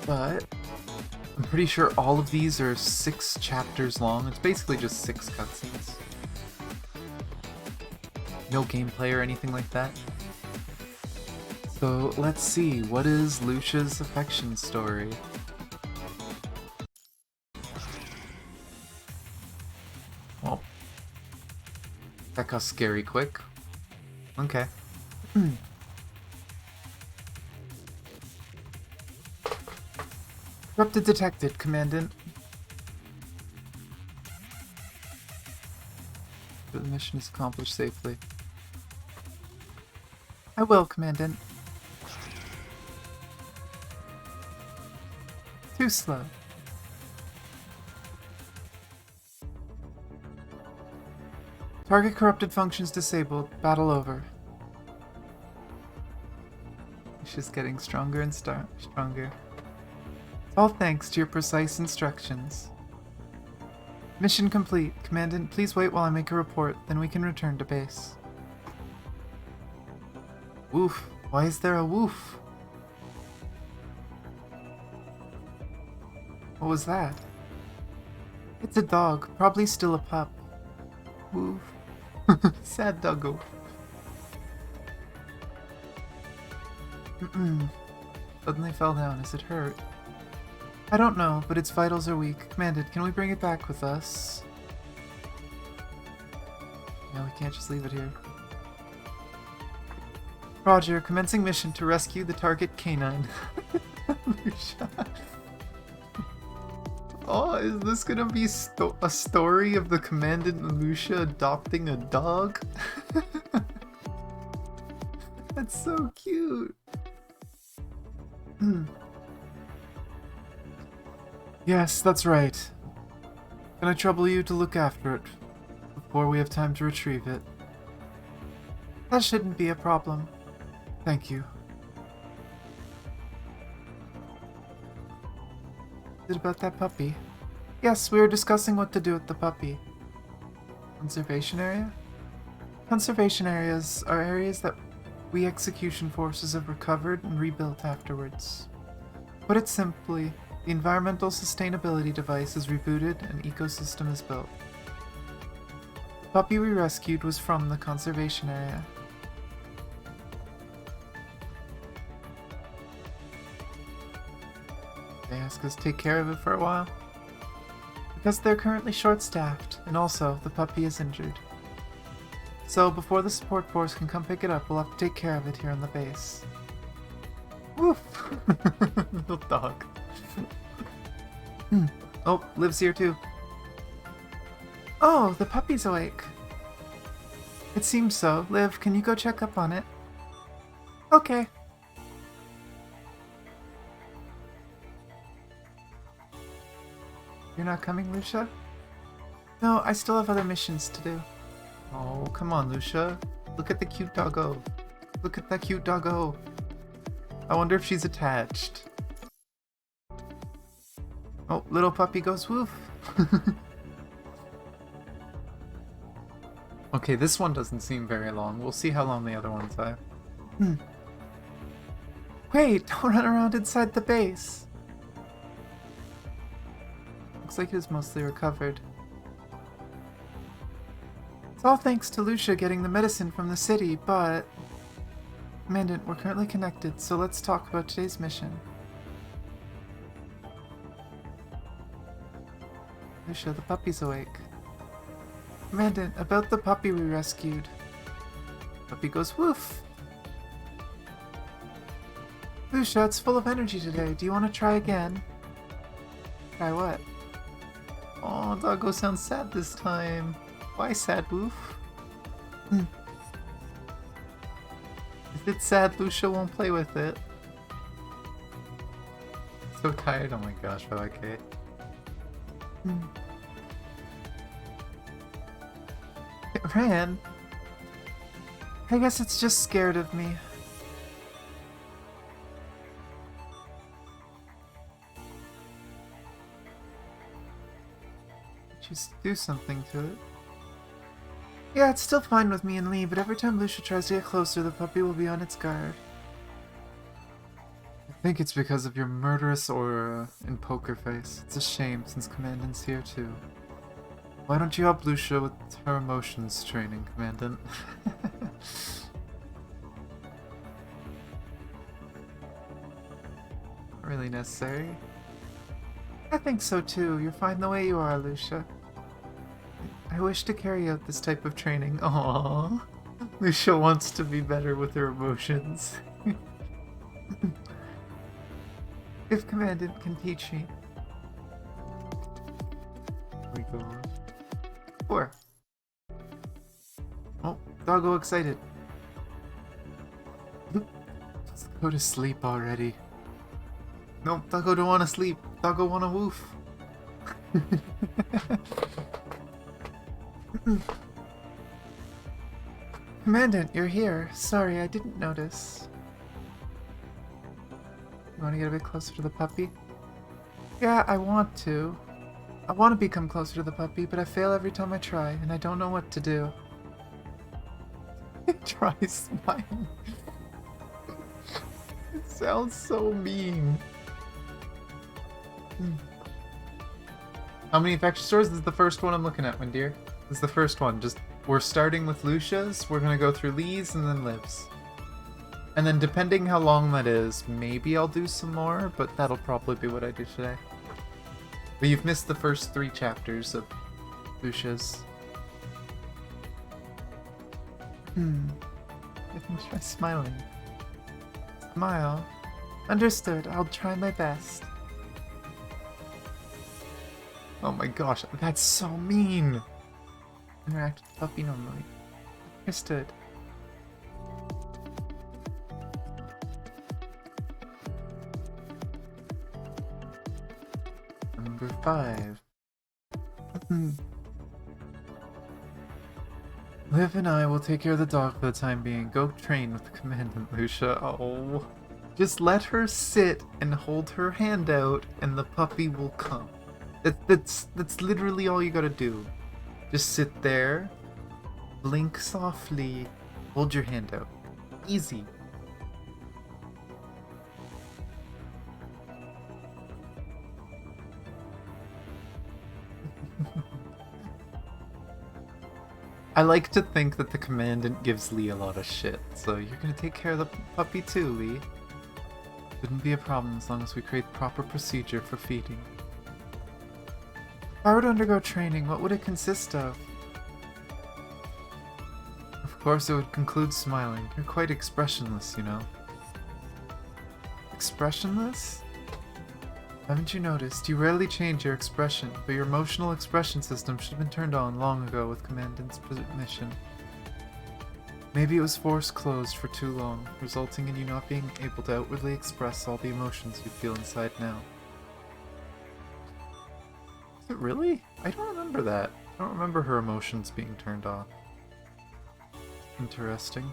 But I'm pretty sure all of these are 6 chapters long. It's basically just 6 cutscenes. No gameplay or anything like that. So let's see, what is Lucia's affection story? Well, that got scary quick. Okay. Corrupted detected, Commandant. The mission is accomplished safely. I will, Commandant. Too slow. Target corrupted functions disabled. Battle over. She's getting stronger and stronger. All thanks to your precise instructions. Mission complete. Commandant, please wait while I make a report, then we can return to base. Woof. Why is there a woof? What was that? It's a dog, probably still a pup. Woof. Sad doggo. Suddenly fell down. Is it hurt? I don't know, but its vitals are weak. Commandant, can we bring it back with us? No, we can't just leave it here. Roger, commencing mission to rescue the target canine. Lucia. Oh, is this gonna be a story of the Commandant and Lucia adopting a dog? That's so cute. Yes, that's right. Can I trouble you to look after it before we have time to retrieve it? That shouldn't be a problem. Thank you. Is it about that puppy? Yes, we were discussing what to do with the puppy. Conservation area? Conservation areas are areas that we execution forces have recovered and rebuilt afterwards. Put it simply, the environmental sustainability device is rebooted and ecosystem is built. The puppy we rescued was from the conservation area. They ask us to take care of it for a while. Because they're currently short-staffed, and also the puppy is injured. So before the support force can come pick it up, we'll have to take care of it here on the base. Woof! Little dog. Oh, Liv's here too. Oh, the puppy's awake. It seems so. Liv, can you go check up on it? Okay. You're not coming, Lucia? No, I still have other missions to do. Oh, come on, Lucia. Look at the cute doggo. Look at that cute doggo. I wonder if she's attached. Oh, little puppy goes woof. Okay, this one doesn't seem very long. We'll see how long the other ones are. Wait, don't run around inside the base. Looks like it was mostly recovered. It's all thanks to Lucia getting the medicine from the city, but... Commandant, we're currently connected, so let's talk about today's mission. Lucia, the puppy's awake. Commandant, about the puppy we rescued. Puppy goes woof. Lucia, it's full of energy today. Do you want to try again? Try what? Oh, doggo sounds sad this time. Why sad, woof? If it's sad, Lucia won't play with it. So tired, oh my gosh, but okay. It ran. I guess it's just scared of me. Just do something to it. Yeah, it's still fine with me and Lee, but every time Lucia tries to get closer, the puppy will be on its guard. I think it's because of your murderous aura and poker face. It's a shame since Commandant's here too. Why don't you help Lucia with her emotions training, Commandant? Not really necessary. I think so too. You're fine the way you are, Lucia. I wish to carry out this type of training. Aww. Lucia wants to be better with her emotions. If Commandant can teach me. We go on. 4. Oh, doggo excited. Let's go to sleep already. Nope, doggo don't want to sleep. Doggo want to woof. Commandant, you're here. Sorry, I didn't notice. You want to get a bit closer to the puppy? Yeah, I want to. I want to become closer to the puppy, but I fail every time I try, and I don't know what to do. Try smiling. It sounds so mean. How many affection stores? This is the first one I'm looking at, my dear. This is the first one. We're starting with Lucia's, we're gonna go through Lee's, and then Liv's. And then depending how long that is, maybe I'll do some more, but that'll probably be what I do today. But you've missed the first 3 chapters of Lucia's. I can try smiling. Smile. Understood, I'll try my best. Oh my gosh, that's so mean! Interact with the puppy normally. Understood. Number 5. Liv and I will take care of the dog for the time being. Go train with the Commandant, Lucia. Oh. Just let her sit and hold her hand out and the puppy will come. That's literally all you gotta do. Just sit there, blink softly, hold your hand out. Easy. I like to think that the Commandant gives Lee a lot of shit, so you're gonna take care of the puppy too, Lee. Shouldn't be a problem as long as we create proper procedure for feeding. If I were to undergo training, what would it consist of? Of course, it would conclude smiling. You're quite expressionless, you know. Expressionless? Haven't you noticed? You rarely change your expression, but your emotional expression system should have been turned on long ago with Commandant's permission. Maybe it was forced closed for too long, resulting in you not being able to outwardly express all the emotions you feel inside now. Is it really? I don't remember that. I don't remember her emotions being turned off. Interesting.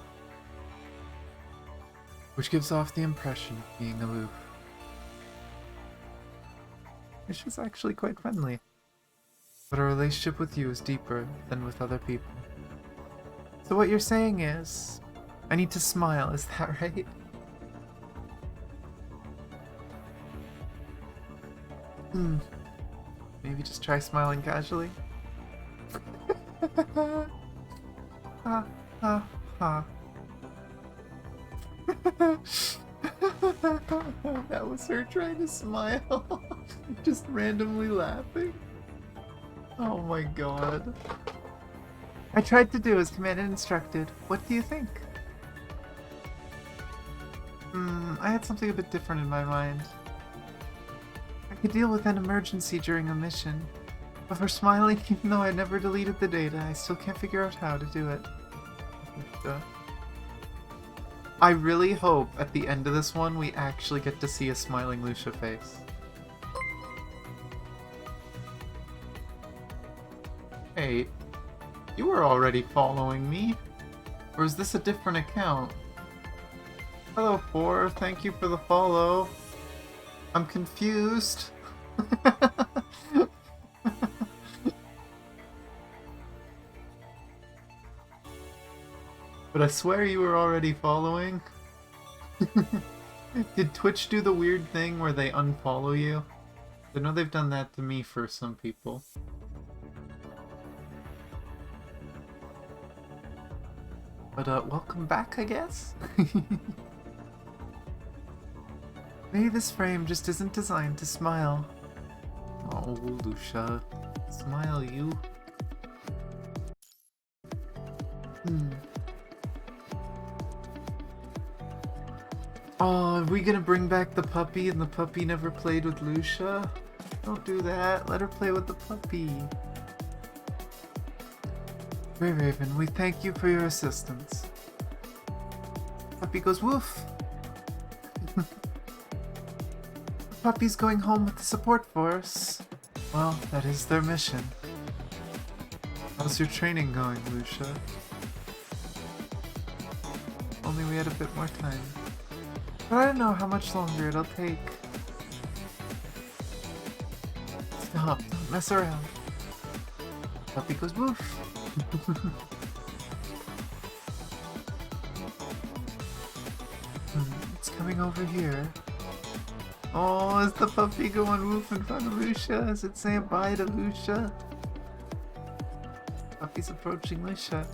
Which gives off the impression of being aloof. She's actually quite friendly. But our relationship with you is deeper than with other people. So what you're saying is, I need to smile, is that right? Maybe just try smiling casually? Ha ha ha. That was her trying to smile. Just randomly laughing. Oh my god. I tried to do as Commandant instructed. What do you think? I had something a bit different in my mind. I could deal with an emergency during a mission. But for smiling, even though I never deleted the data, I still can't figure out how to do it. I really hope at the end of this one we actually get to see a smiling Lucia face. Hey, you were already following me. Or is this a different account? Hello, 4. Thank you for the follow. I'm confused. But I swear you were already following. Did Twitch do the weird thing where they unfollow you? I know they've done that to me for some people. But welcome back, I guess? Maybe this frame just isn't designed to smile. Oh, Lucia. Smile, you. Oh, are we gonna bring back the puppy and the puppy never played with Lucia? Don't do that. Let her play with the puppy. Grey Raven, we thank you for your assistance. Puppy goes woof. The puppy's going home with the support force. Well, that is their mission. How's your training going, Lucia? Only we had a bit more time. But I don't know how much longer it'll take. Stop, don't mess around. Puppy goes woof. It's coming over here. Oh, is the puppy going woof in front of Lucia? Is it saying bye to Lucia? Puppy's approaching Lucia.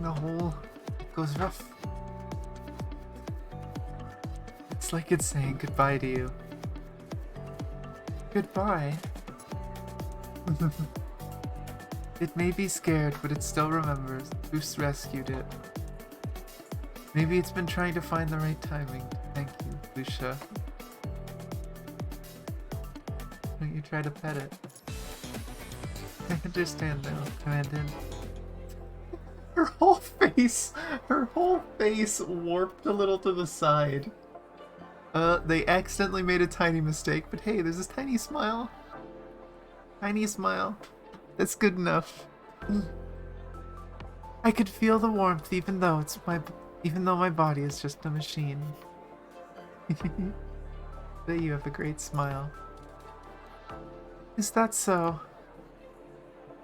The hole goes rough. It's like it's saying goodbye to you. Goodbye. It may be scared, but it still remembers. Goose rescued it. Maybe it's been trying to find the right timing. Thank you, Lucia. Why don't you try to pet it? I understand now, Brandon. Her whole face warped a little to the side. They accidentally made a tiny mistake, but hey, there's this tiny smile. Tiny smile. That's good enough. I could feel the warmth even though my body is just a machine. But you have a great smile. Is that so?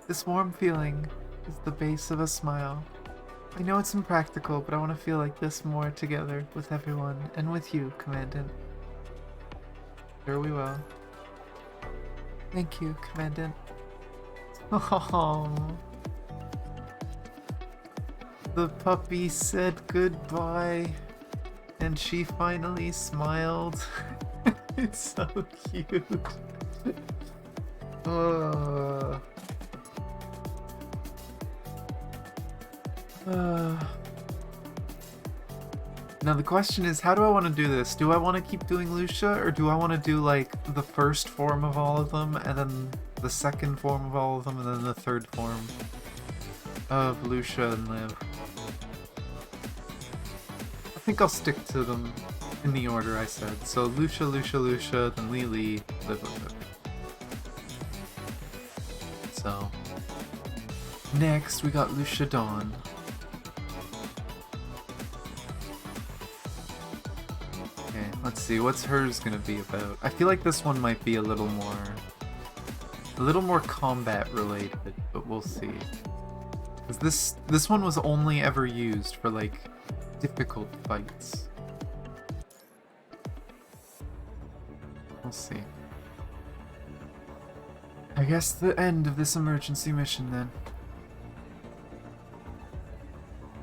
This warm feeling is the base of a smile. I know it's impractical, but I want to feel like this more together with everyone and with you, Commandant. Sure we will. Thank you, Commandant. Oh, the puppy said goodbye, and she finally smiled. It's so cute. Now the question is, how do I want to do this? Do I want to keep doing Lucia, or do I want to do like the first form of all of them, and then the second form of all of them, and then the third form of Lucia and Liv? I think I'll stick to them in the order I said. So Lucia, Lucia, Lucia, then Lily, Liv, Liv. So next we got Lucia Dawn. Let's see, what's hers gonna be about? I feel like this one might be a little more combat related, but we'll see. Because this one was only ever used for like difficult fights. We'll see. I guess the end of this emergency mission then.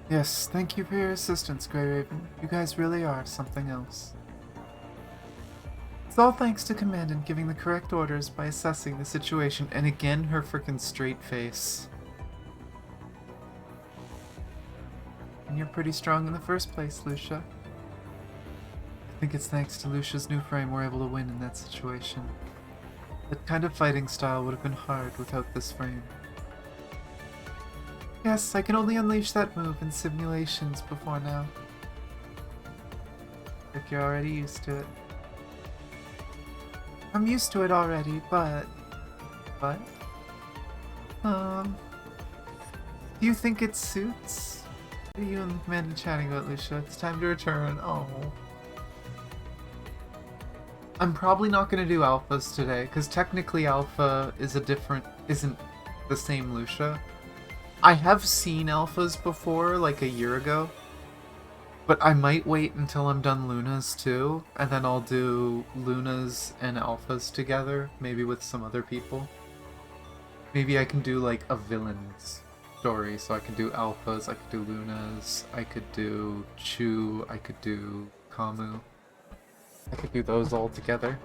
Yes, thank you for your assistance, Grey Raven. You guys really are something else. It's all thanks to Commandant giving the correct orders by assessing the situation, and again her frickin' straight face. And you're pretty strong in the first place, Lucia. I think it's thanks to Lucia's new frame we're able to win in that situation. That kind of fighting style would have been hard without this frame. Yes, I can only unleash that move in simulations before now. Like you're already used to it. I'm used to it already, but... Do you think it suits? What are you and the Commander chatting about, Lucia? It's time to return. Oh. I'm probably not going to do alphas today, because technically alpha is isn't the same Lucia. I have seen alphas before, like a year ago. But I might wait until I'm done Luna's too, and then I'll do Luna's and Alpha's together, maybe with some other people. Maybe I can do like a villain's story, so I could do Alpha's, I could do Luna's, I could do Chu, I could do Kamu. I could do those all together.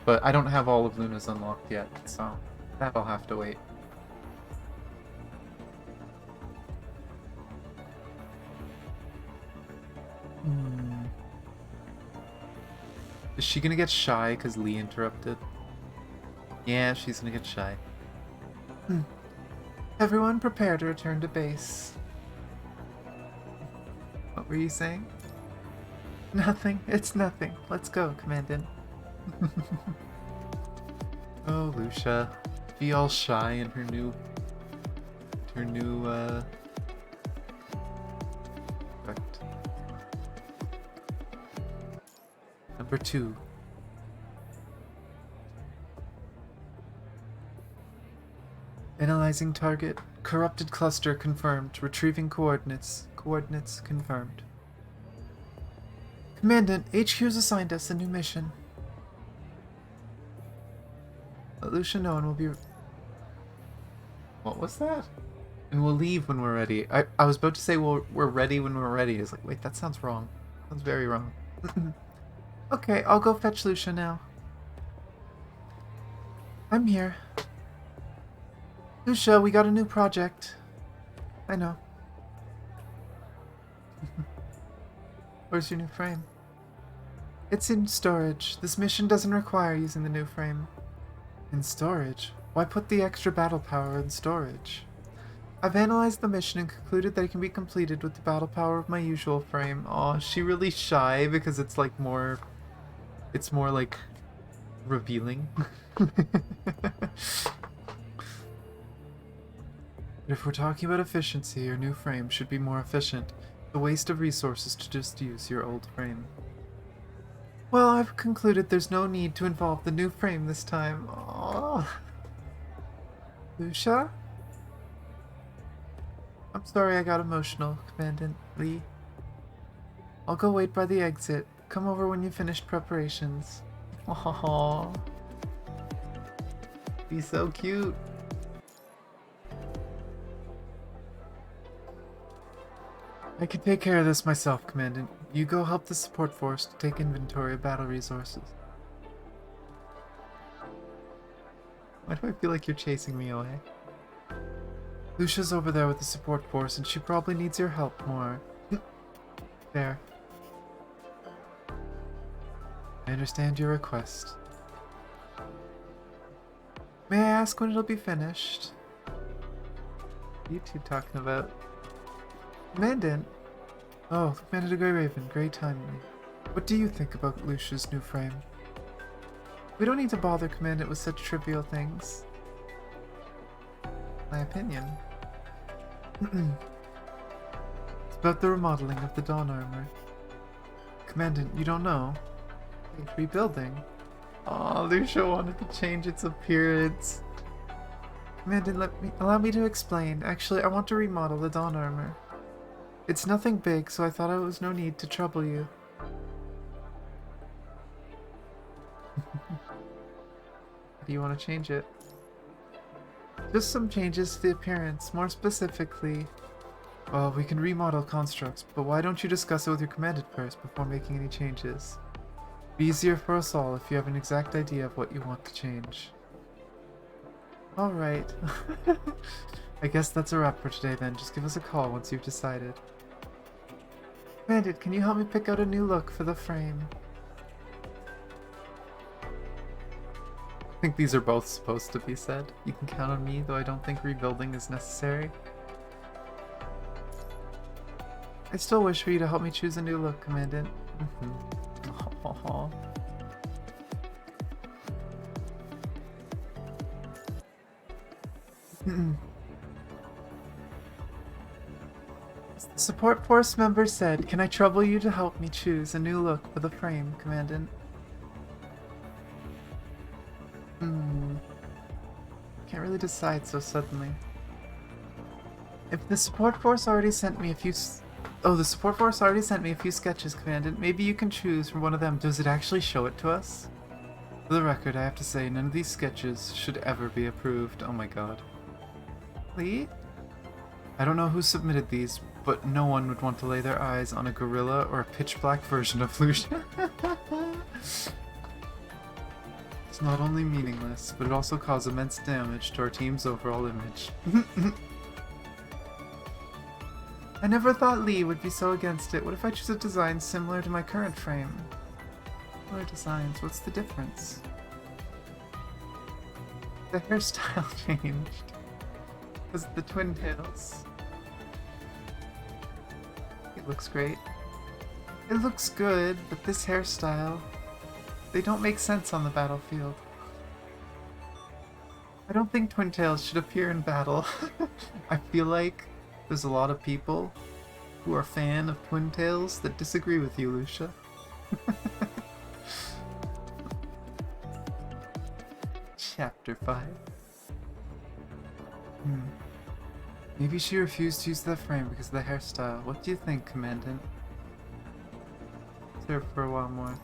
But I don't have all of Luna's unlocked yet, so that'll have to wait. Is she gonna get shy because Lee interrupted? Yeah, she's gonna get shy. Everyone prepare to return to base. What were you saying? Nothing. It's nothing. Let's go, Commandant. Oh, Lucia. Be all shy in her new effect. Number 2. Analyzing target. Corrupted cluster confirmed. Retrieving coordinates. Coordinates confirmed. Commandant, HQ's assigned us a new mission. Let Lucia know and we'll be... What was that? And we'll leave when we're ready. I was about to say we're ready when we're ready. It's like, wait, that sounds wrong. Sounds very wrong. Okay, I'll go fetch Lucia now. I'm here. Lucia, we got a new project. I know. Where's your new frame? It's in storage. This mission doesn't require using the new frame. In storage? Why put the extra battle power in storage? I've analyzed the mission and concluded that it can be completed with the battle power of my usual frame. Aw, is she really shy because it's like more... It's more like... revealing. But if we're talking about efficiency, your new frame should be more efficient. The waste of resources to just use your old frame. Well, I've concluded there's no need to involve the new frame this time. Aww. Lucia? I'm sorry I got emotional, Commandant Lee. I'll go wait by the exit. Come over when you finished preparations. Aww. Be so cute. I can take care of this myself, Commandant. You go help the support force to take inventory of battle resources. Why do I feel like you're chasing me away? Lucia's over there with the support force, and she probably needs your help more. There. I understand your request. May I ask when it'll be finished? What are you two talking about? Commandant! Oh, Commander Grey Raven, great timing. What do you think about Lucia's new frame? We don't need to bother Commandant with such trivial things. My opinion. It's about the remodeling of the Dawn armor. Commandant, you don't know? Wait, rebuilding? Aw, Lucia wanted to change its appearance. Commandant, allow me to explain. Actually, I want to remodel the Dawn armor. It's nothing big, so I thought it was no need to trouble you. How do you want to change it? Just some changes to the appearance. More specifically, well, we can remodel constructs, but why don't you discuss it with your commandant first before making any changes? It'd be easier for us all if you have an exact idea of what you want to change. Alright. I guess that's a wrap for today then. Just give us a call once you've decided. Commandant, can you help me pick out a new look for the frame? I think these are both supposed to be said. You can count on me, though I don't think rebuilding is necessary. I still wish for you to help me choose a new look, Commandant. The support force member said, "Can I trouble you to help me choose a new look for the frame, Commandant?" Can't really decide so suddenly. If the support force already sent me a few Oh, the support force already sent me a few sketches, Commandant. Maybe you can choose from one of them. Does it actually show it to us? For the record, I have to say, none of these sketches should ever be approved. Oh my god. Lee? I don't know who submitted these, but no one would want to lay their eyes on a gorilla or a pitch-black version of Lucia. It's not only meaningless, but it also caused immense damage to our team's overall image. I never thought Lee would be so against it. What if I choose a design similar to my current frame? Similar designs, what's the difference? The hairstyle changed. Because of the twin tails. It looks great. It looks good, but this hairstyle, they don't make sense on the battlefield. I don't think twin tails should appear in battle. I feel like there's a lot of people who are a fan of twin tails that disagree with you, Lucia. Chapter 5. Maybe she refused to use that frame because of the hairstyle. What do you think, Commandant? Serve for a while more.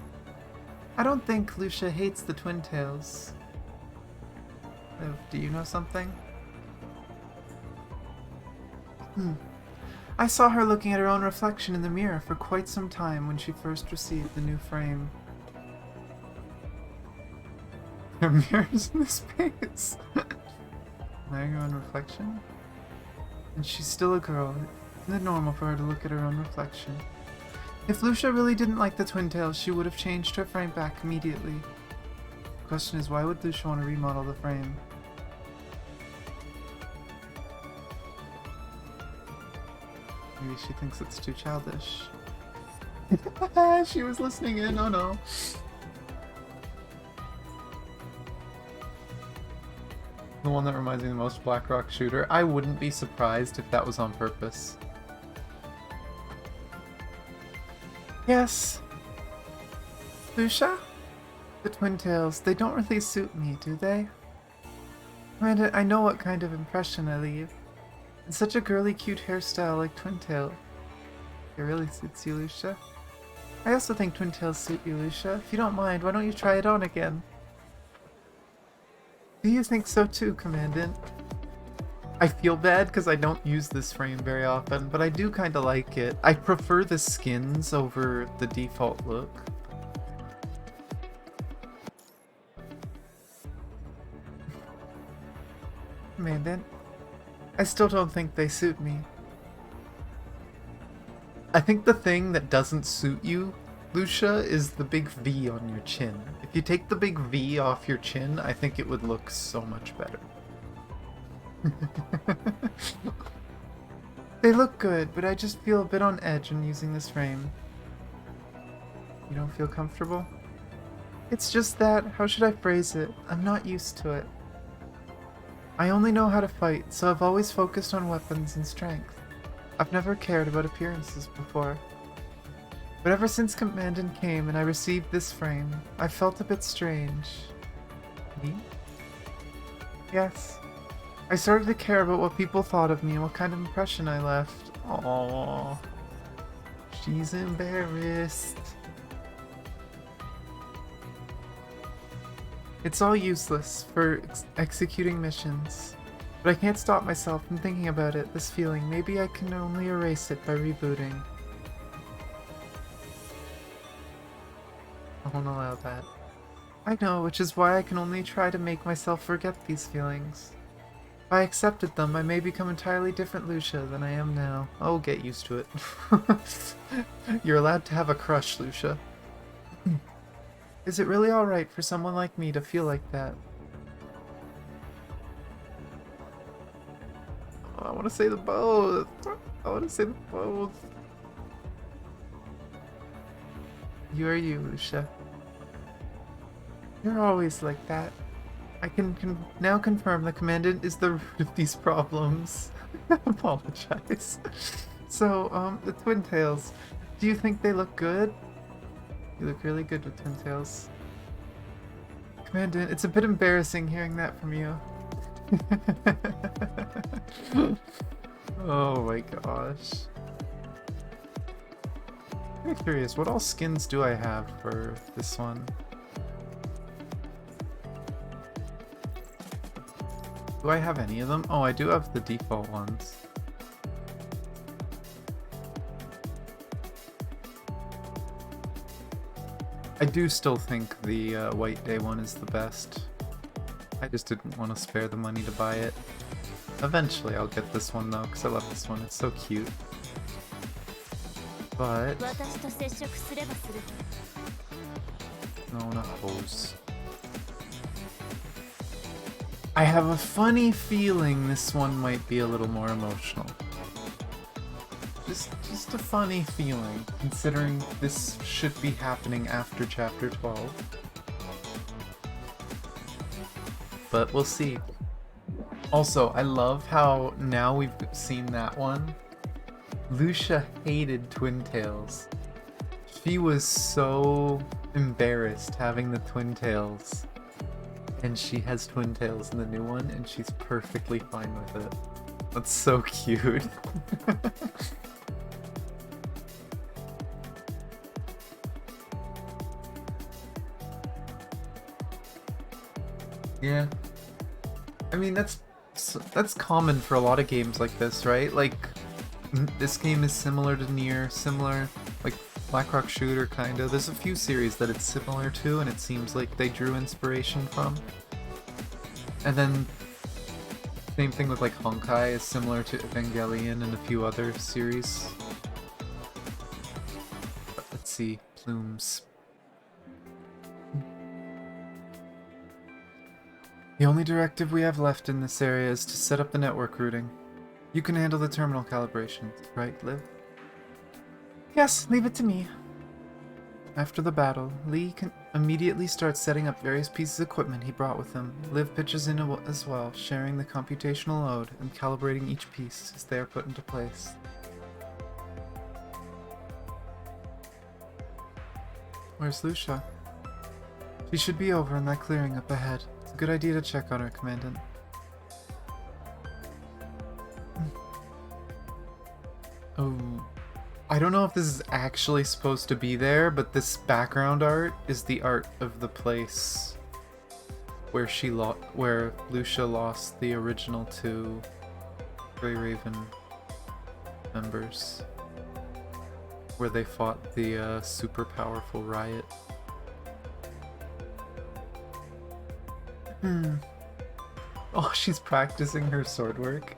I don't think Lucia hates the twin tails. Do you know something? I saw her looking at her own reflection in the mirror for quite some time when she first received the new frame. Her mirror's in this space. Admiring her own reflection? And she's still a girl. Isn't it normal for her to look at her own reflection? If Lucia really didn't like the twin tails, she would have changed her frame back immediately. The question is, why would Lucia want to remodel the frame? Maybe she thinks it's too childish. She was listening in, oh no. The one that reminds me the most of Black Rock Shooter. I wouldn't be surprised if that was on purpose. Yes. Lucia? The twin tails, they don't really suit me, do they? Amanda, I know what kind of impression I leave. And such a girly cute hairstyle like twin tail. It really suits you, Lucia. I also think twin tails suit you, Lucia. If you don't mind, why don't you try it on again? Do you think so too, Commandant? I feel bad because I don't use this frame very often, but I do kind of like it. I prefer the skins over the default look. Commandant, I still don't think they suit me. I think the thing that doesn't suit you, Lucia, is the big V on your chin. If you take the big V off your chin, I think it would look so much better. They look good, but I just feel a bit on edge when using this frame. You don't feel comfortable? It's just that, how should I phrase it? I'm not used to it. I only know how to fight, so I've always focused on weapons and strength. I've never cared about appearances before. But ever since Commandant came and I received this frame, I felt a bit strange. Me? Yes. I started to care about what people thought of me and what kind of impression I left. Aww. She's embarrassed. It's all useless for executing missions. But I can't stop myself from thinking about it, this feeling. Maybe I can only erase it by rebooting. I won't allow that. I know, which is why I can only try to make myself forget these feelings. If I accepted them, I may become entirely different Lucia than I am now. Oh, get used to it. You're allowed to have a crush, Lucia. Is it really alright for someone like me to feel like that? Oh, I want to say the both. I want to say the both. You are you, Lucia. You're always like that. I can now confirm the Commandant is the root of these problems. Apologize. So, the twin tails. Do you think they look good? You look really good with twin tails. Commandant, it's a bit embarrassing hearing that from you. Oh my gosh. I'm curious, what all skins do I have for this one? Do I have any of them? Oh, I do have the default ones. I do still think the White Day one is the best. I just didn't want to spare the money to buy it. Eventually I'll get this one though, because I love this one. It's so cute. But... no, not hose. I have a funny feeling this one might be a little more emotional. Just a funny feeling, considering this should be happening after Chapter 12. But we'll see. Also, I love how now we've seen that one. Lucia hated Twin Tails. She was so embarrassed having the Twin Tails. And she has Twin Tails in the new one, and she's perfectly fine with it. That's so cute. Yeah. I mean, that's common for a lot of games like this, right? Like, this game is similar to Nier, similar, like, Blackrock Shooter, kinda. There's a few series that it's similar to, and it seems like they drew inspiration from. And then, same thing with, like, Honkai is similar to Evangelion and a few other series. But let's see, plumes. The only directive we have left in this area is to set up the network routing. You can handle the terminal calibrations, right, Liv? Yes, leave it to me. After the battle, Lee can immediately start setting up various pieces of equipment he brought with him. Liv pitches in as well, sharing the computational load and calibrating each piece as they are put into place. Where's Lucia? She should be over in that clearing up ahead. It's a good idea to check on her, Commandant. Oh, I don't know if this is actually supposed to be there, but this background art is the art of the place where where Lucia lost the original two Grey Raven members, where they fought the super powerful riot. Oh, she's practicing her sword work.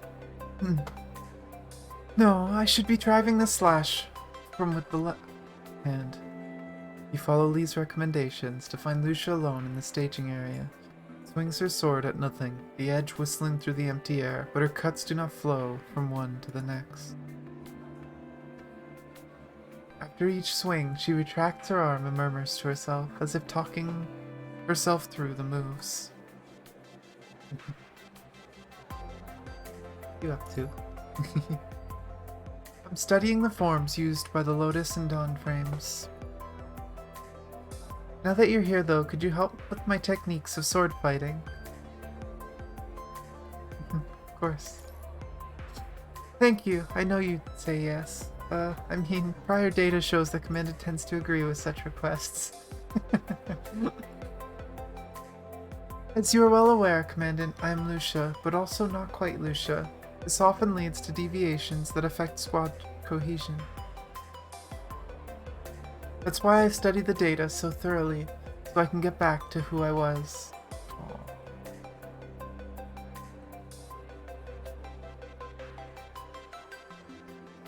No, I should be driving the slash from with the left hand. You follow Lee's recommendations to find Lucia alone in the staging area. Swings her sword at nothing, the edge whistling through the empty air, but her cuts do not flow from one to the next. After each swing, she retracts her arm and murmurs to herself, as if talking herself through the moves. What are you up to? I'm studying the forms used by the Lotus and Dawn frames. Now that you're here though, could you help with my techniques of sword fighting? Of course. Thank you, I know you'd say yes. I mean, prior data shows that Commandant tends to agree with such requests. As you are well aware, Commandant, I am Lucia, but also not quite Lucia. This often leads to deviations that affect squad cohesion. That's why I've studied the data so thoroughly, so I can get back to who I was. Aww.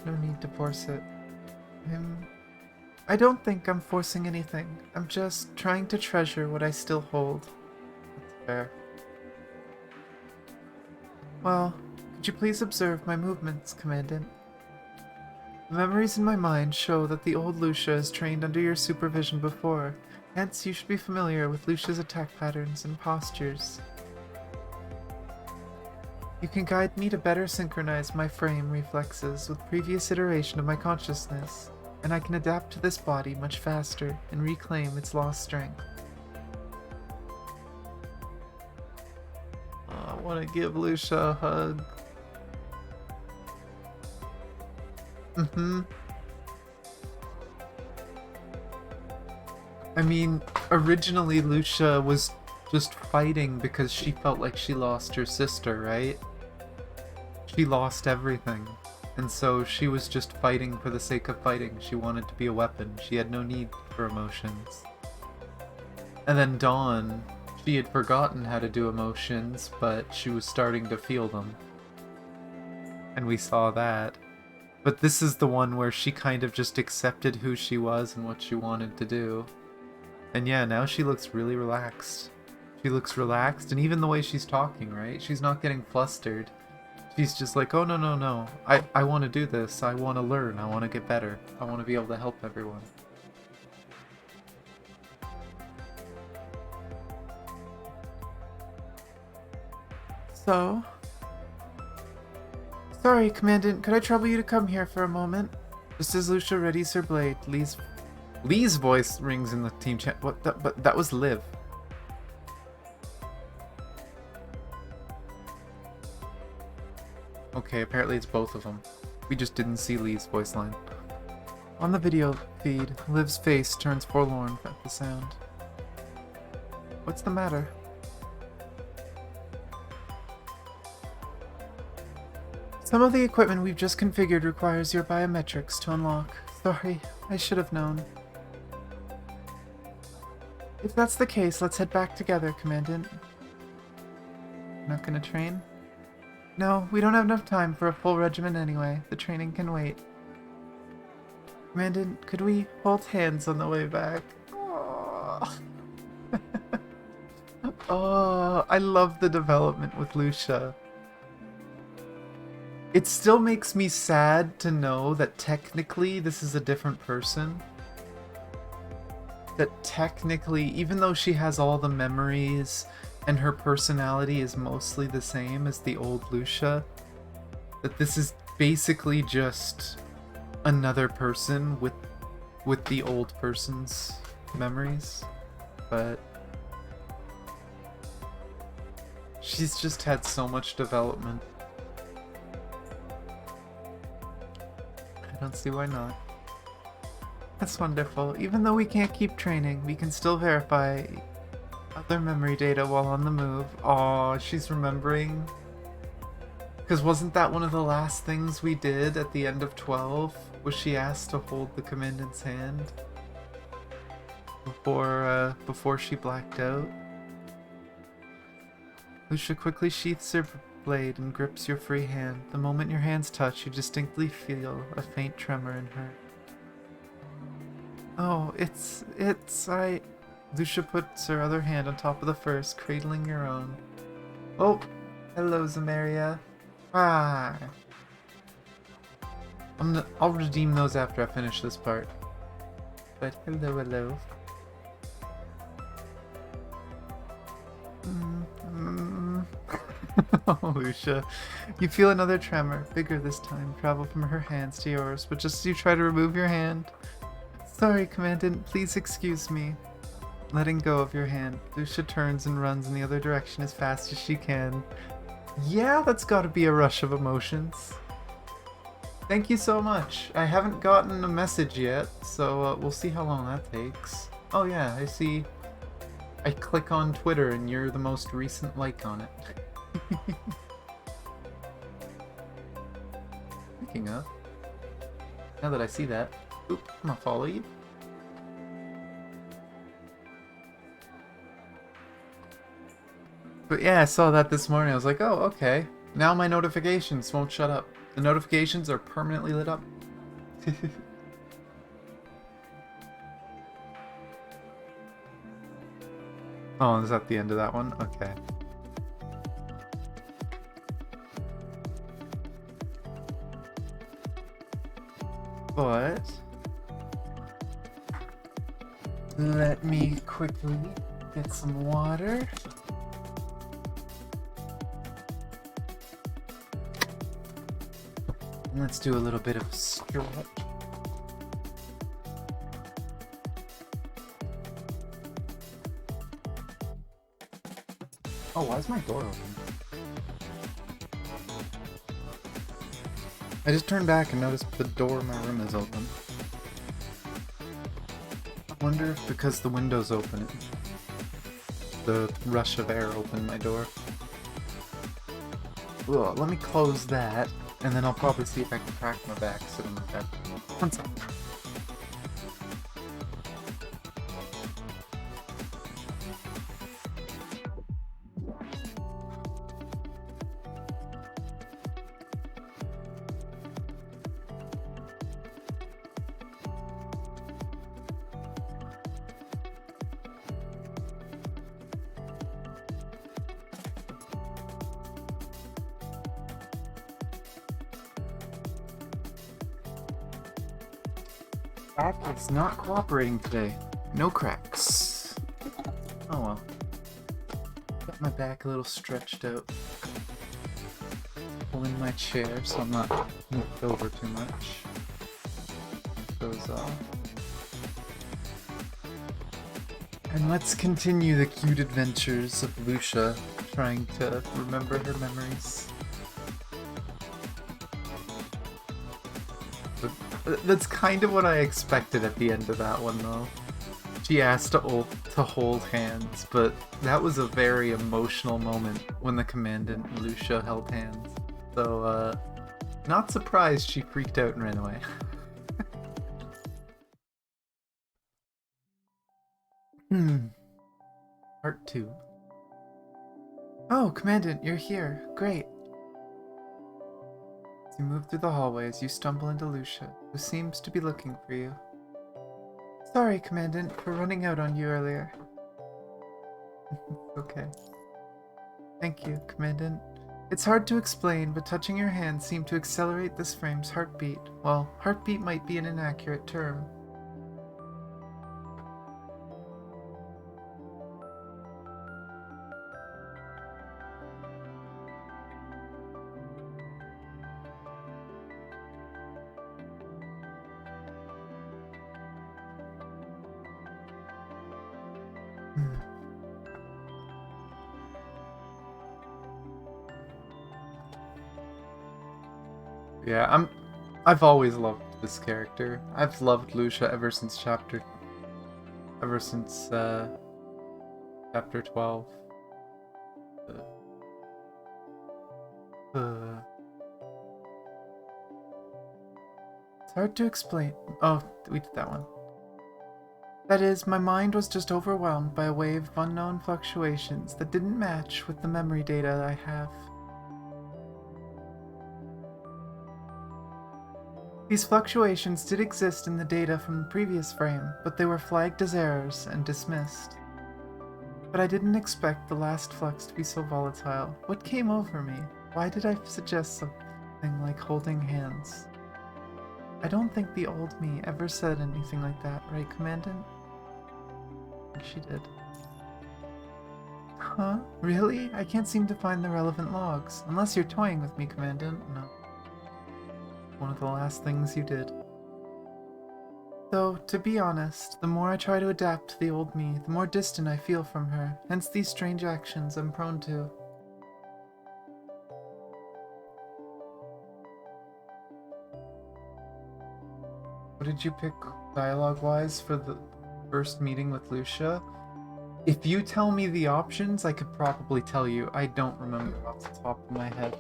No need to force it. I don't think I'm forcing anything. I'm just trying to treasure what I still hold. That's fair. Well, could you please observe my movements, Commandant? The memories in my mind show that the old Lucia is trained under your supervision before, hence you should be familiar with Lucia's attack patterns and postures. You can guide me to better synchronize my frame reflexes with previous iteration of my consciousness, and I can adapt to this body much faster and reclaim its lost strength. Oh, I want to give Lucia a hug. I mean, originally Lucia was just fighting because she felt like she lost her sister, right? She lost everything. And so she was just fighting for the sake of fighting. She wanted to be a weapon. She had no need for emotions. And then Dawn, she had forgotten how to do emotions, but she was starting to feel them. And we saw that. But this is the one where she kind of just accepted who she was and what she wanted to do. And yeah, now she looks really relaxed. She looks relaxed, and even the way she's talking, right? She's not getting flustered. She's just like, oh, no, no, no. I want to do this. I want to learn. I want to get better. I want to be able to help everyone. So... Sorry, Commandant. Could I trouble you to come here for a moment? Just as Lucia readies her blade, Lee's voice rings in the team chat. What? But that was Liv. Okay, apparently it's both of them. We just didn't see Lee's voice line. On the video feed, Liv's face turns forlorn at the sound. What's the matter? Some of the equipment we've just configured requires your biometrics to unlock. Sorry, I should have known. If that's the case, let's head back together, Commandant. Not gonna train? No, we don't have enough time for a full regimen anyway. The training can wait. Commandant, could we hold hands on the way back? Oh, oh, I love the development with Lucia. It still makes me sad to know that technically this is a different person. That technically, even though she has all the memories and her personality is mostly the same as the old Lucia, that this is basically just another person with the old person's memories. But she's just had so much development. I don't see why not. That's wonderful. Even though we can't keep training, we can still verify other memory data while on the move. Aw, she's remembering. Because wasn't that one of the last things we did at the end of 12? Was she asked to hold the Commandant's hand? Before she blacked out? Lucia quickly sheaths her blade and grips your free hand. The moment your hands touch, you distinctly feel a faint tremor in her. Oh, Lucia puts her other hand on top of the first, cradling your own. Oh, hello, Zamaria. Ah. I'll redeem those after I finish this part. But hello, hello. Oh, Lucia. You feel another tremor, bigger this time, travel from her hands to yours, but just as you try to remove your hand. Sorry, Commandant, please excuse me. Letting go of your hand, Lucia turns and runs in the other direction as fast as she can. Yeah, that's gotta be a rush of emotions. Thank you so much. I haven't gotten a message yet, so we'll see how long that takes. Oh yeah, I see. I click on Twitter and you're the most recent like on it. Speaking of, now that I see that, oop, I'm gonna follow you. But yeah, I saw that this morning. I was like, oh, okay. Now my notifications won't shut up. The notifications are permanently lit up. Oh, is that the end of that one? Okay. But let me quickly get some water. And let's do a little bit of a stretch. Oh, why is my door open? I just turned back and noticed the door of my room is open. wonder if because the window's open, the rush of air opened my door. Ugh, let me close that, and then I'll probably see if I can crack my back sitting on the bed. One second. Back is not cooperating today. No cracks. Oh well. Got my back a little stretched out. Pulling my chair so I'm not moved over too much. Goes off. And let's continue the cute adventures of Lucia trying to remember her memories. That's kind of what I expected at the end of that one, though. She asked to hold hands, but that was a very emotional moment when the Commandant and Lucia held hands. So, not surprised she freaked out and ran away. Part 2. Oh, Commandant, you're here. Great. As you move through the hallways, you stumble into Lucia, who seems to be looking for you. Sorry, Commandant, for running out on you earlier. Okay. Thank you, Commandant. It's hard to explain, but touching your hand seemed to accelerate this frame's heartbeat. Well, heartbeat might be an inaccurate term. Yeah, I've always loved this character. I've loved Lucia ever since chapter 12. It's hard to explain. Oh, we did that one. That is, my mind was just overwhelmed by a wave of unknown fluctuations that didn't match with the memory data I have. These fluctuations did exist in the data from the previous frame, but they were flagged as errors and dismissed. But I didn't expect the last flux to be so volatile. What came over me? Why did I suggest something like holding hands? I don't think the old me ever said anything like that, right, Commandant? I think she did. Huh? Really? I can't seem to find the relevant logs. Unless you're toying with me, Commandant. No. One of the last things you did. Though, to be honest, the more I try to adapt to the old me, the more distant I feel from her, hence these strange actions I'm prone to. What did you pick dialogue-wise for the first meeting with Lucia? If you tell me the options, I could probably tell you. I don't remember off the top of my head.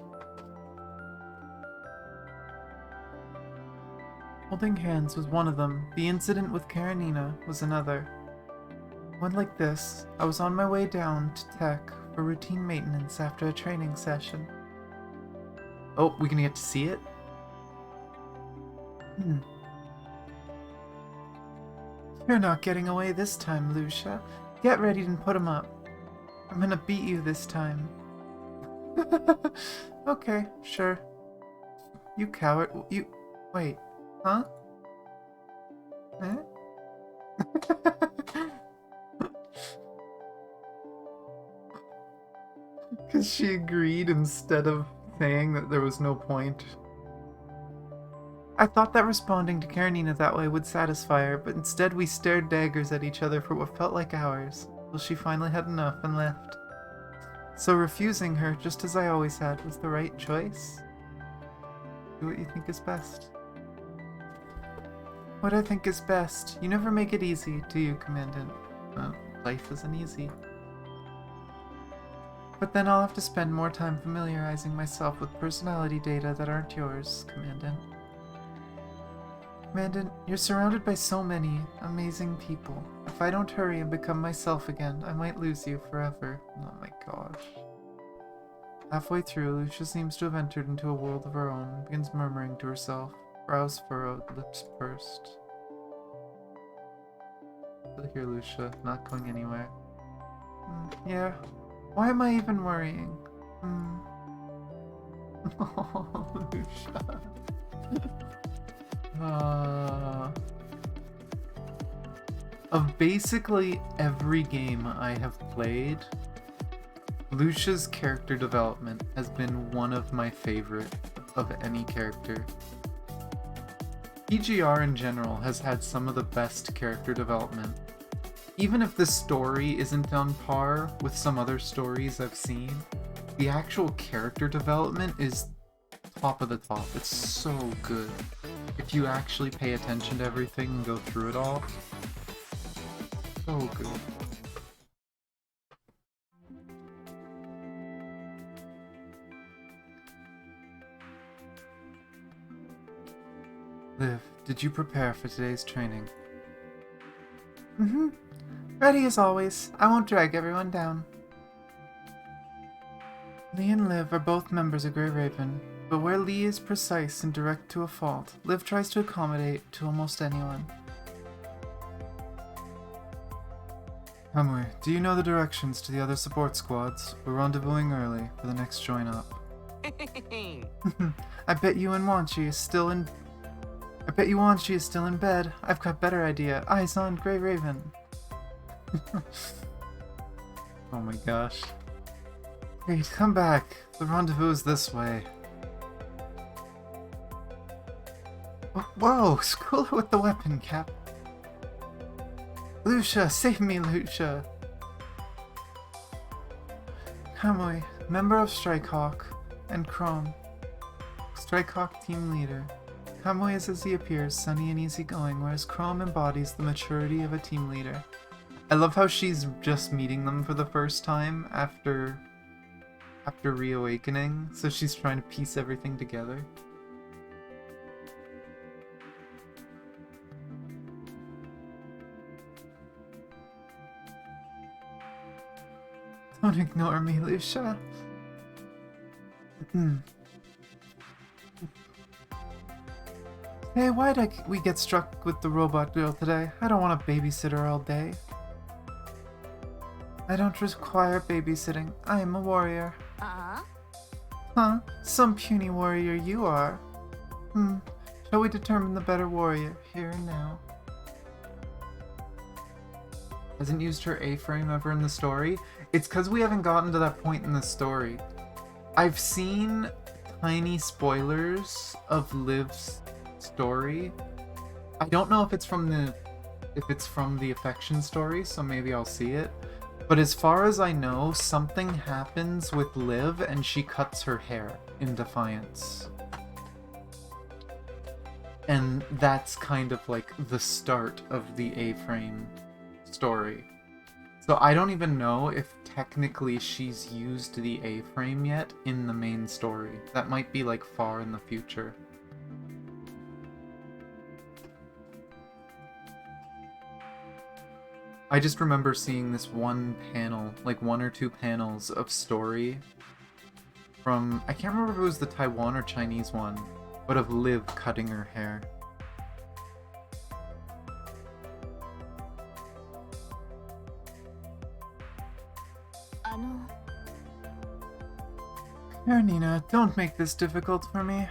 Holding hands was one of them. The incident with Karenina was another. It went like this. I was on my way down to tech for routine maintenance after a training session. Oh, we gonna get to see it? You're not getting away this time, Lucia. Get ready and put 'em up. I'm gonna beat you this time. Okay, sure. You coward. You... Wait. Huh? Eh? Because she agreed instead of saying that there was no point. I thought that responding to Karenina that way would satisfy her, but instead we stared daggers at each other for what felt like hours, till she finally had enough and left. So refusing her, just as I always had, was the right choice. Do what you think is best. what I think is best. You never make it easy, do you, Commandant? Life isn't easy. But then I'll have to spend more time familiarizing myself with personality data that aren't yours, Commandant. Commandant, you're surrounded by so many amazing people. If I don't hurry and become myself again, I might lose you forever. Oh my gosh. Halfway through, Lucia seems to have entered into a world of her own and begins murmuring to herself, brows furrowed, lips pursed. Still here, Lucia, not going anywhere. Yeah. Why am I even worrying? Oh, Lucia. Of basically every game I have played, Lucia's character development has been one of my favorite of any character. PGR in general has had some of the best character development. Even if the story isn't on par with some other stories I've seen, the actual character development is top of the top. It's so good. If you actually pay attention to everything and go through it all, so good. Liv, did you prepare for today's training? Ready as always. I won't drag everyone down. Lee and Liv are both members of Grey Raven, but where Lee is precise and direct to a fault, Liv tries to accommodate to almost anyone. Hamui, do you know the directions to the other support squads? We're rendezvousing early for the next join up. I bet you Wanshi is still in bed. I've got better idea. Eyes on Grey Raven. Oh my gosh. Great, come back. The rendezvous is this way. Oh, whoa, school her with the weapon, Cap. Lucia, save me, Lucia. Kamui, member of Strikehawk, and Chrome, Strikehawk team leader. Kamui is as he appears, sunny and easygoing, whereas Chrome embodies the maturity of a team leader. I love how she's just meeting them for the first time after reawakening, so she's trying to piece everything together. Don't ignore me, Lucia. Hey, why'd we get struck with the robot girl today? I don't want to babysit her all day. I don't require babysitting. I am a warrior. Huh? Some puny warrior you are. Shall we determine the better warrior, here and now? Hasn't used her A-frame ever in the story? It's because we haven't gotten to that point in the story. I've seen tiny spoilers of Liv's story. I don't know if it's from the Affection story, so maybe I'll see it. But as far as I know, something happens with Liv and she cuts her hair in defiance. And that's kind of like the start of the A-frame story. So I don't even know if technically she's used the A-frame yet in the main story. That might be like far in the future. I just remember seeing this one panel, like one or two panels of story from, I can't remember if it was the Taiwan or Chinese one, but of Liv cutting her hair. Nina, don't make this difficult for me.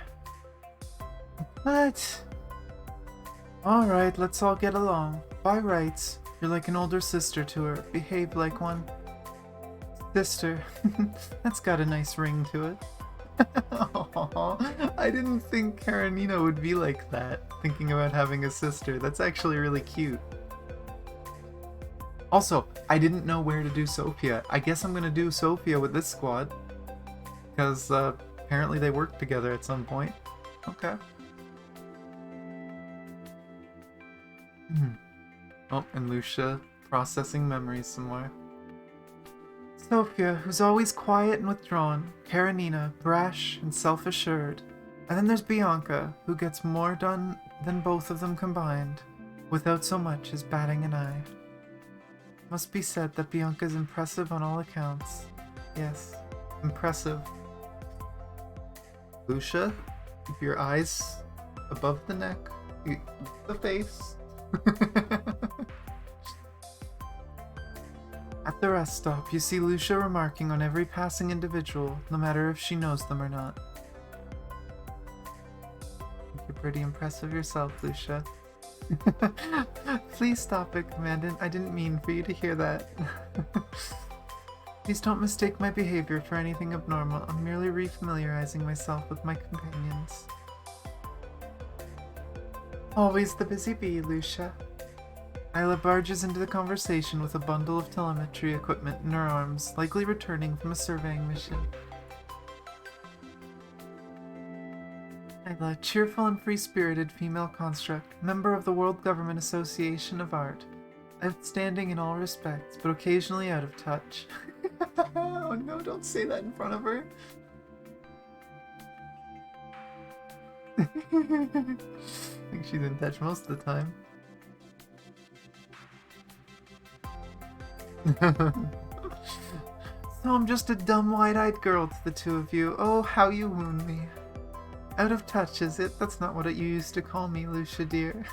What? Alright, let's all get along. By rights, you're like an older sister to her. Behave like one. Sister. That's got a nice ring to it. Aww, I didn't think Karenina would be like that, thinking about having a sister. That's actually really cute. Also, I didn't know where to do Sophia. I guess I'm gonna do Sophia with this squad. Because apparently they work together at some point. Okay. Oh, and Lucia processing memories some more. Sophia, who's always quiet and withdrawn. Karenina, brash and self-assured. And then there's Bianca, who gets more done than both of them combined, without so much as batting an eye. Must be said that Bianca's impressive on all accounts. Yes, impressive. Lucia, keep your eyes above the neck, the face. At the rest stop, you see Lucia remarking on every passing individual, no matter if she knows them or not. You're pretty impressive yourself, Lucia. Please stop it, Commandant. I didn't mean for you to hear that. Please don't mistake my behavior for anything abnormal. I'm merely refamiliarizing myself with my companions. Always the busy bee, Lucia. Isla barges into the conversation with a bundle of telemetry equipment in her arms, likely returning from a surveying mission. Isla, cheerful and free-spirited female construct, member of the World Government Association of Art. Outstanding in all respects, but occasionally out of touch. Oh no, don't say that in front of her. I think she's in touch most of the time. So I'm just a dumb, wide-eyed girl to the two of you. Oh, how you wound me. Out of touch, is it? That's not what you used to call me, Lucia dear.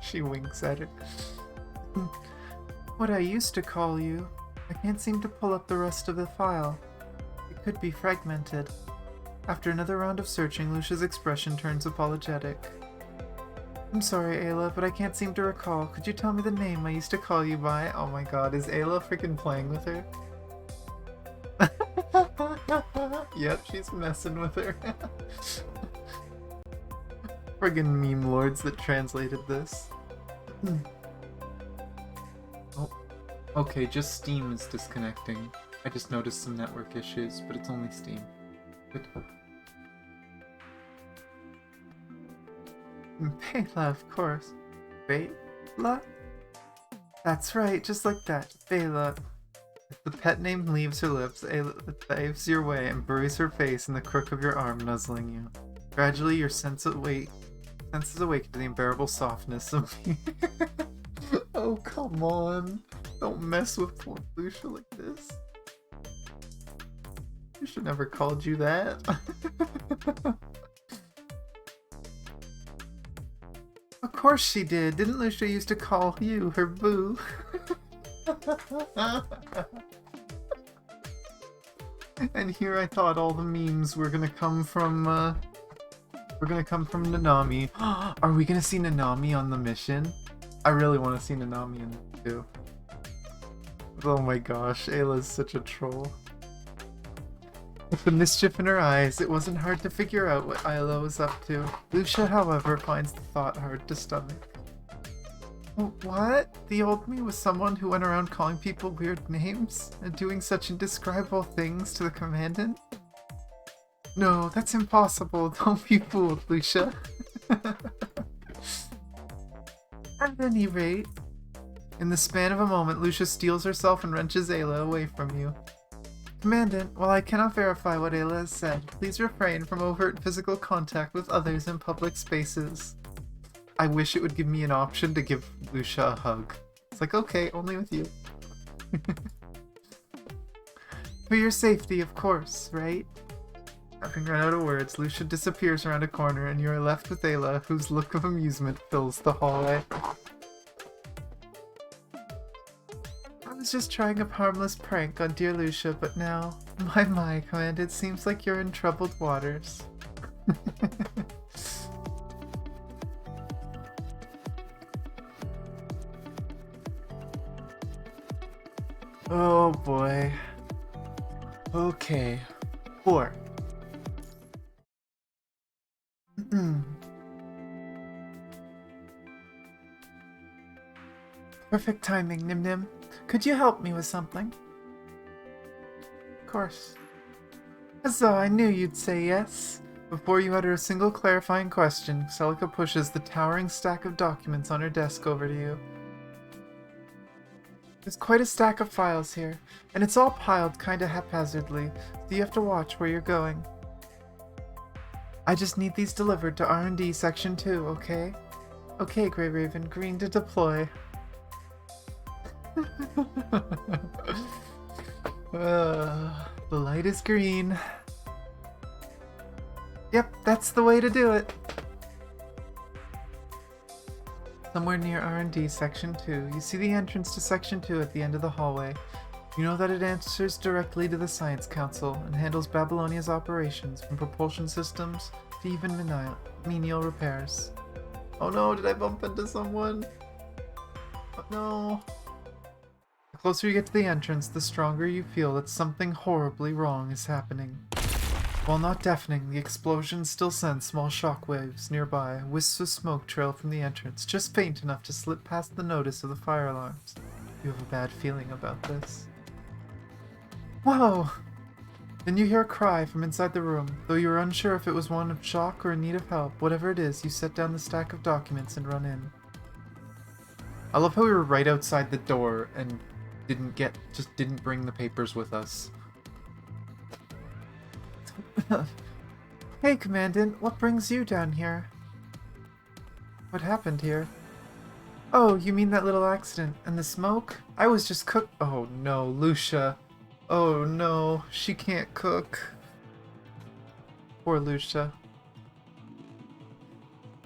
She winks at her. What I used to call you. I can't seem to pull up the rest of the file. It could be fragmented. After another round of searching, Lucia's expression turns apologetic. I'm sorry, Ayla, but I can't seem to recall. Could you tell me the name I used to call you by? Oh my god, is Ayla freaking playing with her? Yep, she's messing with her. Friggin' meme lords that translated this. Oh, okay, just Steam is disconnecting. I just noticed some network issues, but it's only Steam. Good. Bela, of course. Bela? That's right, just like that. Bela. If the pet name leaves her lips, Ayla dives your way and buries her face in the crook of your arm, nuzzling you. Gradually, your senses awake to the unbearable softness of me. Oh, come on. Don't mess with poor Lucia like this. Lucia never called you that. Of course she did. Didn't Lucia used to call you her boo? And here I thought all the memes were gonna come from Nanami. Are we gonna see Nanami on the mission? I really want to see Nanami in it too. Oh my gosh, Ayla's such a troll. With the mischief in her eyes, it wasn't hard to figure out what Ayla was up to. Lucia, however, finds the thought hard to stomach. What? The old me was someone who went around calling people weird names and doing such indescribable things to the Commandant? No, that's impossible. Don't be fooled, Lucia. At any rate, in the span of a moment, Lucia steels herself and wrenches Ayla away from you. Commandant, while I cannot verify what Ayla has said, please refrain from overt physical contact with others in public spaces. I wish it would give me an option to give Lucia a hug. It's like, okay, only with you. For your safety, of course, right? Having run out of words, Lucia disappears around a corner and you are left with Ayla, whose look of amusement fills the hallway. I was just trying a harmless prank on dear Lucia, but now, my, Command, it seems like you're in troubled waters. Oh boy. Okay. 4. Perfect timing, Nim Nim. Could you help me with something? Of course. As though I knew you'd say yes. Before you utter a single clarifying question, Celica pushes the towering stack of documents on her desk over to you. There's quite a stack of files here, and it's all piled kinda haphazardly, so you have to watch where you're going. I just need these delivered to R&D Section 2, okay? Okay, Grey Raven, green to deploy. The light is green. Yep, that's the way to do it. Somewhere near R&D Section 2, you see the entrance to Section 2 at the end of the hallway. You know that it answers directly to the Science Council and handles Babylonia's operations, from propulsion systems to even menial repairs. Oh no, did I bump into someone? Oh no. The closer you get to the entrance, the stronger you feel that something horribly wrong is happening. While not deafening, the explosions still send small shockwaves nearby. Wisps of smoke trail from the entrance, just faint enough to slip past the notice of the fire alarms. You have a bad feeling about this. Whoa! Then you hear a cry from inside the room. Though you are unsure if it was one of shock or in need of help, whatever it is, you set down the stack of documents and run in. I love how we were right outside the door and didn't bring the papers with us. Hey, Commandant, what brings you down here? What happened here? Oh, you mean that little accident and the smoke? I was just Oh no, Lucia. Oh no, she can't cook. Poor Lucia.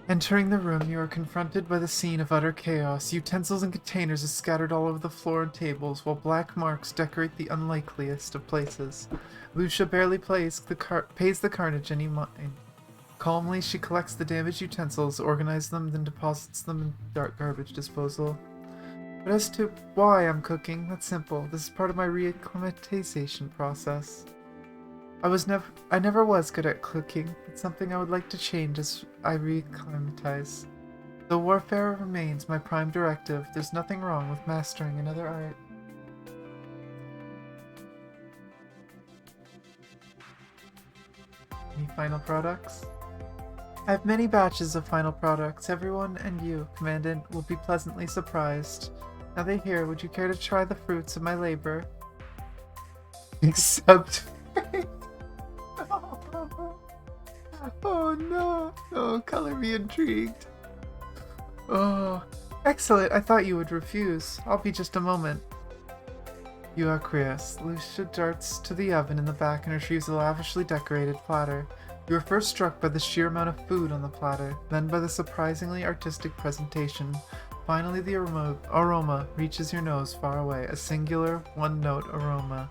Entering the room, you are confronted by the scene of utter chaos. Utensils and containers are scattered all over the floor and tables, while black marks decorate the unlikeliest of places. Lucia barely pays the carnage any mind. Calmly, she collects the damaged utensils, organizes them, then deposits them in dark garbage disposal. But as to why I'm cooking, that's simple. This is part of my reacclimatization process. I never was good at cooking. It's something I would like to change as I reacclimatize. Though warfare remains my prime directive, there's nothing wrong with mastering another art. Any final products? I have many batches of final products. Everyone and you, Commandant, will be pleasantly surprised. Now that here, would you care to try the fruits of my labor? Except... Oh no! Oh, color me intrigued. Oh, excellent. I thought you would refuse. I'll be just a moment. You acquiesce. Lucia darts to the oven in the back and retrieves a lavishly decorated platter. You are first struck by the sheer amount of food on the platter, then by the surprisingly artistic presentation. Finally, the aroma reaches your nose far away, a singular, one-note aroma.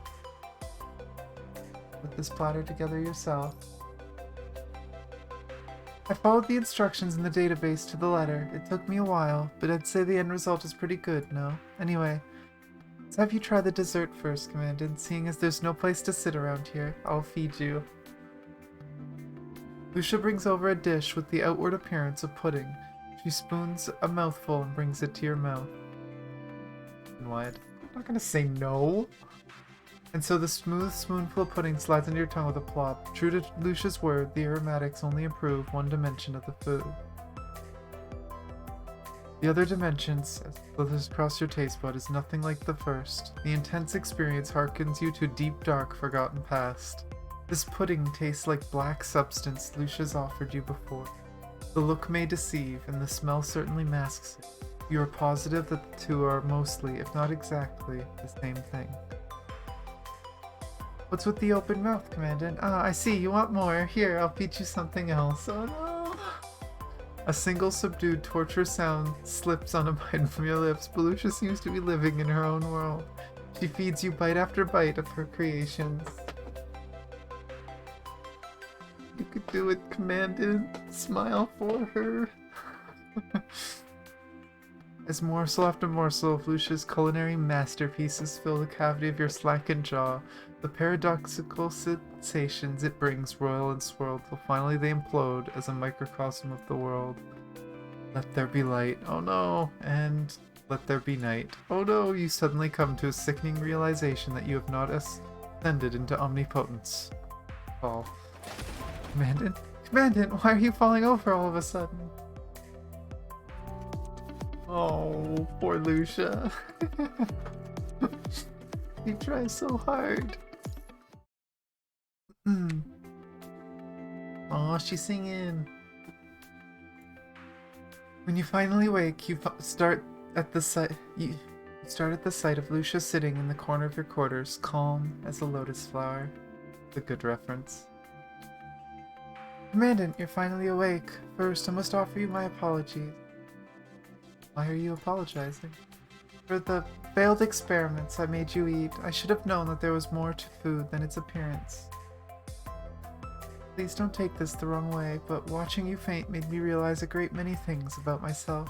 Put this platter together yourself. I followed the instructions in the database to the letter. It took me a while, but I'd say the end result is pretty good, no? Anyway, let's have you try the dessert first, Commandant. Seeing as there's no place to sit around here, I'll feed you. Lucia brings over a dish with the outward appearance of pudding. She spoons a mouthful and brings it to your mouth. Wide. I'm not gonna say no. And so the smooth spoonful of pudding slides into your tongue with a plop. True to Lucia's word, the aromatics only improve one dimension of the food. The other dimensions, as it slithers across your taste bud, is nothing like the first. The intense experience harkens you to a deep, dark, forgotten past. This pudding tastes like black substance Lucia's offered you before. The look may deceive, and the smell certainly masks it. You are positive that the two are mostly, if not exactly, the same thing. What's with the open mouth, Commandant? Ah, I see, you want more. Here, I'll feed you something else. Oh no! A single subdued, torturous sound slips on a bite from your lips, but Lucia seems to be living in her own world. She feeds you bite after bite of her creations. You could do it, Commandant. Smile for her. As morsel after morsel of Lucia's culinary masterpieces fill the cavity of your slackened jaw, the paradoxical sensations it brings roil and swirl till finally they implode as a microcosm of the world. Let there be light. Oh no! And let there be night. Oh no! You suddenly come to a sickening realization that you have not ascended into omnipotence. Fall. Commandant? Commandant, why are you falling over all of a sudden? Oh, poor Lucia. He tries so hard. Oh, she's singing. When you finally wake, you start at the sight. You start at the sight of Lucia sitting in the corner of your quarters, calm as a lotus flower. A good reference. Commandant, you're finally awake. First, I must offer you my apologies. Why are you apologizing? For the failed experiments I made you eat. I should have known that there was more to food than its appearance. Please don't take this the wrong way, but watching you faint made me realize a great many things about myself.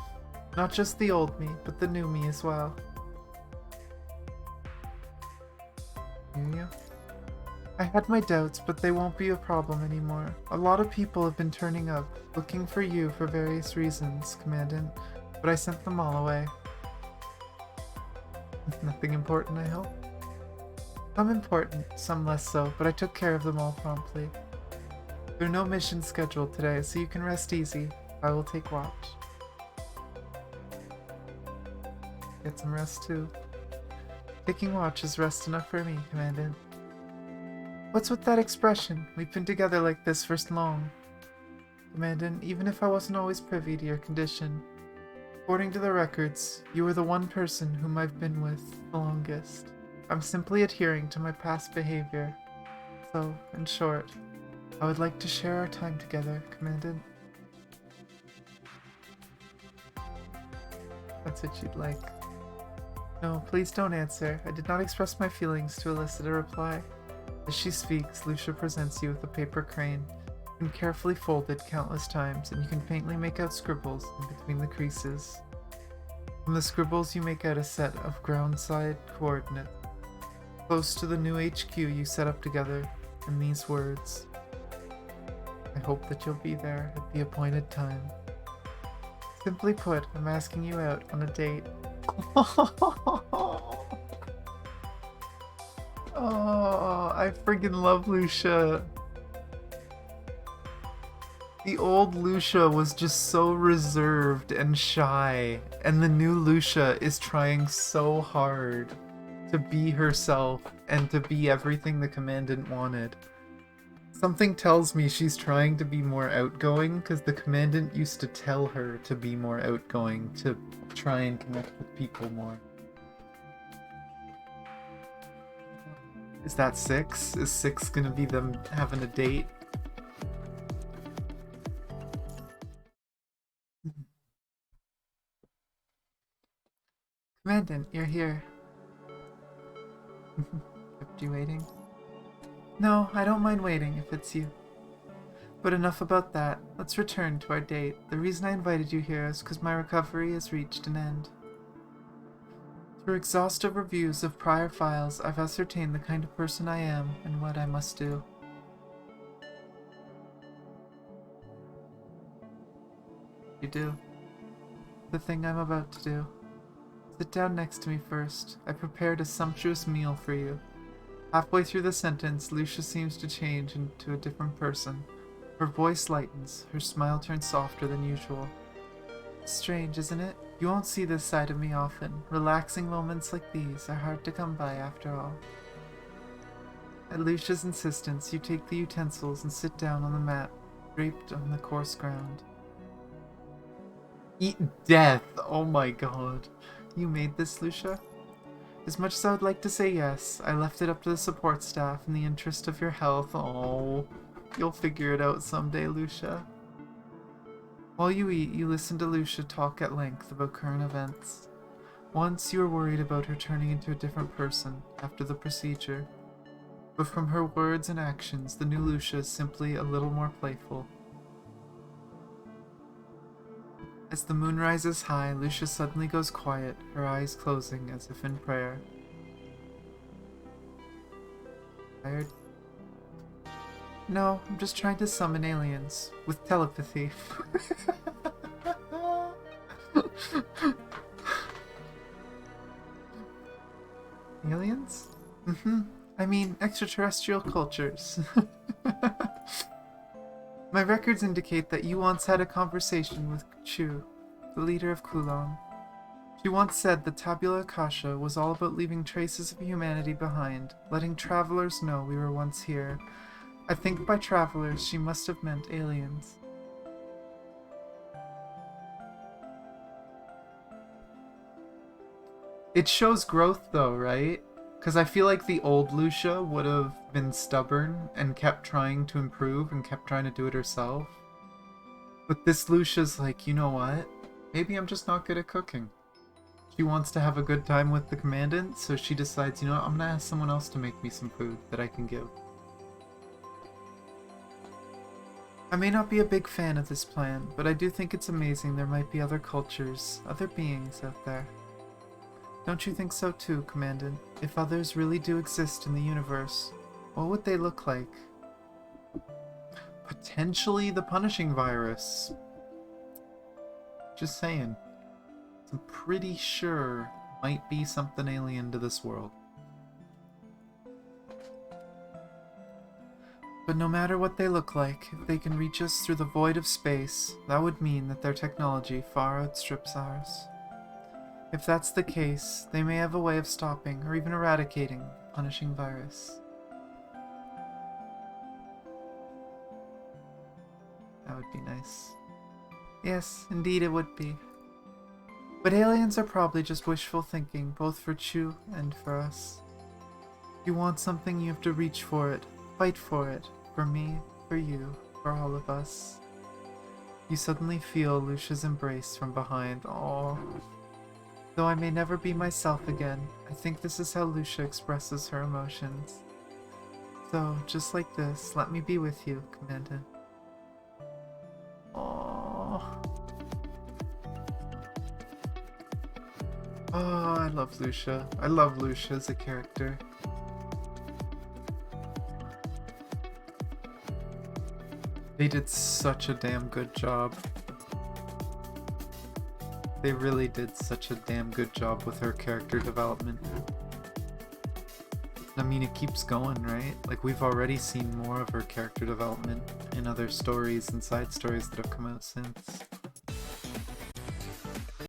Not just the old me, but the new me as well. Hear you? I had my doubts, but they won't be a problem anymore. A lot of people have been turning up, looking for you for various reasons, Commandant, but I sent them all away. Nothing important, I hope? Some important, some less so, but I took care of them all promptly. There are no missions scheduled today, so you can rest easy. I will take watch. Get some rest too. Taking watch is rest enough for me, Commandant. What's with that expression? We've been together like this for long. Commandant, even if I wasn't always privy to your condition, according to the records, you were the one person whom I've been with the longest. I'm simply adhering to my past behavior. So, in short, I would like to share our time together, Commandant. That's what you'd like. No, please don't answer. I did not express my feelings to elicit a reply. As she speaks, Lucia presents you with a paper crane, and carefully folded countless times, and you can faintly make out scribbles in between the creases. From the scribbles you make out a set of ground-side coordinates, close to the new HQ you set up together, and these words. I hope that you'll be there at the appointed time. Simply put, I'm asking you out on a date. Oh, I friggin' love Lucia. The old Lucia was just so reserved and shy, and the new Lucia is trying so hard to be herself and to be everything the Commandant wanted. Something tells me she's trying to be more outgoing because the Commandant used to tell her to be more outgoing, to try and connect with people more. Is that 6? Is 6 gonna be them having a date? Commandant, you're here. Kept you waiting? No, I don't mind waiting if it's you. But enough about that. Let's return to our date. The reason I invited you here is because my recovery has reached an end. Through exhaustive reviews of prior files, I've ascertained the kind of person I am and what I must do. You do. The thing I'm about to do. Sit down next to me first. I prepared a sumptuous meal for you. Halfway through the sentence, Lucia seems to change into a different person. Her voice lightens, her smile turns softer than usual. Strange, isn't it? You won't see this side of me often. Relaxing moments like these are hard to come by after all. At Lucia's insistence, you take the utensils and sit down on the mat, draped on the coarse ground. Eat death! Oh my god. You made this, Lucia? As much as I would like to say yes, I left it up to the support staff in the interest of your health. Oh, you'll figure it out someday, Lucia. While you eat, you listen to Lucia talk at length about current events. Once you were worried about her turning into a different person after the procedure, but from her words and actions, the new Lucia is simply a little more playful. As the moon rises high, Lucia suddenly goes quiet, her eyes closing as if in prayer. Tired? No, I'm just trying to summon aliens. With telepathy. Aliens? I mean, extraterrestrial cultures. My records indicate that you once had a conversation with Chu, the leader of Kulon. She once said the Tabula Kasha was all about leaving traces of humanity behind, letting travelers know we were once here. I think by travelers she must have meant aliens. It shows growth though, right? Because I feel like the old Lucia would have been stubborn and kept trying to improve and kept trying to do it herself. But this Lucia's like, you know what? Maybe I'm just not good at cooking. She wants to have a good time with the commandant, so she decides, you know what, I'm gonna ask someone else to make me some food that I can give. I may not be a big fan of this plan, but I do think it's amazing there might be other cultures, other beings out there. Don't you think so too, Commandant? If others really do exist in the universe, what would they look like? Potentially the punishing virus. Just saying. I'm pretty sure might be something alien to this world. But no matter what they look like, if they can reach us through the void of space, that would mean that their technology far outstrips ours. If that's the case, they may have a way of stopping or even eradicating the punishing virus. That would be nice. Yes, indeed it would be. But aliens are probably just wishful thinking, both for Chu and for us. If you want something, you have to reach for it, fight for it, for me, for you, for all of us. You suddenly feel Lucia's embrace from behind. Aww. Though I may never be myself again, I think this is how Lucia expresses her emotions. So, just like this, let me be with you, Commandant. Aww. Oh, I love Lucia. I love Lucia as a character. They did such a damn good job. They really did such a damn good job with her character development. I mean, it keeps going, right? Like, we've already seen more of her character development in other stories and side stories that have come out since.